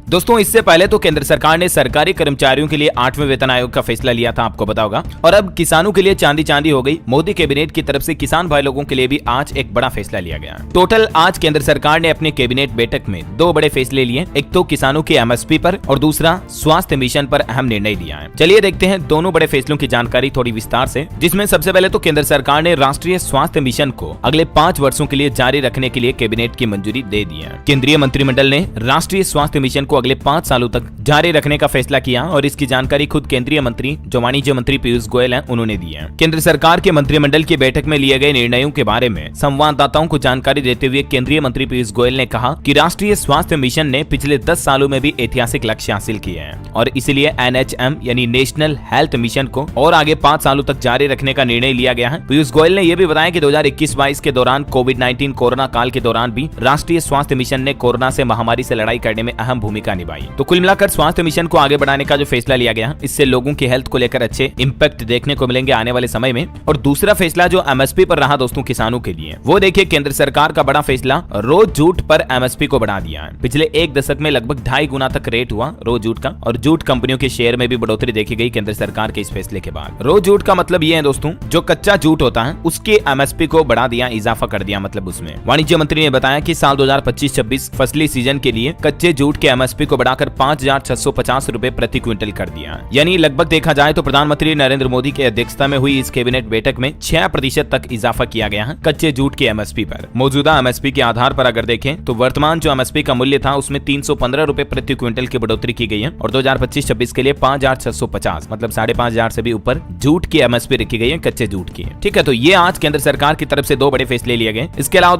दोस्तों इससे पहले तो केंद्र सरकार ने सरकारी कर्मचारियों के लिए 8वें वेतन आयोग का फैसला लिया था, आपको पता होगा। और अब किसानों के लिए चांदी चांदी हो गई। मोदी कैबिनेट की तरफ से किसान भाई लोगों के लिए भी आज एक बड़ा फैसला लिया गया। टोटल आज केंद्र सरकार ने अपने कैबिनेट बैठक में 2 बड़े फैसले लिए। एक तो किसानों के एमएसपी पर और दूसरा स्वास्थ्य मिशन पर अहम निर्णय लिया है। चलिए देखते हैं दोनों बड़े फैसलों की जानकारी थोड़ी विस्तार से, जिसमें सबसे पहले तो केंद्र सरकार ने राष्ट्रीय स्वास्थ्य मिशन को अगले 5 वर्षों के लिए जारी रखने के लिए कैबिनेट की मंजूरी दे दी है। केंद्रीय मंत्रिमंडल ने राष्ट्रीय स्वास्थ्य मिशन को अगले 5 सालों तक जारी रखने का फैसला किया और इसकी जानकारी खुद केंद्रीय मंत्री जो वाणिज्य मंत्री पीयूष गोयल हैं उन्होंने दी है। केंद्र सरकार के मंत्रिमंडल की बैठक में लिए गए निर्णयों के बारे में संवाददाताओं को जानकारी देते हुए केंद्रीय मंत्री पीयूष गोयल ने कहा कि राष्ट्रीय स्वास्थ्य मिशन ने पिछले 10 सालों में भी ऐतिहासिक लक्ष्य हासिल किए हैं और इसलिए NHM यानी नेशनल हेल्थ मिशन को और आगे 5 सालों तक जारी रखने का निर्णय लिया गया है। पीयूष गोयल ने यह भी बताया कि 2021-22 के दौरान कोविड-19 कोरोना काल के दौरान भी राष्ट्रीय स्वास्थ्य मिशन ने कोरोना से महामारी से लड़ाई करने में अहम भूमिका निभाई। तो कुल मिलाकर स्वास्थ्य मिशन को आगे बढ़ाने का जो फैसला लिया गया, इससे लोगों की हेल्थ को लेकर अच्छे इंपैक्ट देखने को मिलेंगे आने वाले समय में। और दूसरा फैसला जो एमएसपी पर रहा दोस्तों किसानों के लिए, वो देखिए केंद्र सरकार का बड़ा फैसला, रोज जूट पर एमएसपी को बढ़ा दिया है। पिछले 1 दशक में लगभग 2.5 गुना तक रेट हुआ रोज जूट का और जूट कंपनियों के शेयर में भी बढ़ोतरी देखी गई केंद्र सरकार के इस फैसले के बाद। रोज जूट का मतलब ये है दोस्तों, जो कच्चा जूट होता है उसके एमएसपी को बढ़ा दिया, इजाफा कर दिया मतलब उसमें। वाणिज्य मंत्री ने बताया कि साल 2025-26 फसली सीजन के लिए कच्चे जूट के एमएसपी को बढ़ाकर 5,650 रुपए प्रति क्विंटल कर दिया। यानी लगभग देखा जाए तो प्रधानमंत्री नरेंद्र मोदी की अध्यक्षता में हुई इस कैबिनेट बैठक में 6% तक इजाफा किया गया है कच्चे जूट के एमएसपी पर। मौजूदा एमएसपी के आधार पर अगर देखें तो वर्तमान जो एमएसपी का मूल्य था उसमें 315 रुपए प्रति क्विंटल की बढ़ोतरी की गई है और 2025-26 के लिए 5,650 मतलब 5,500 से भी ऊपर जूट की एमएसपी रखी गई है कच्चे जूट की। ठीक है, तो ये आज केंद्र सरकार की तरफ से 2 बड़े फैसले लिए गए। इसके अलावा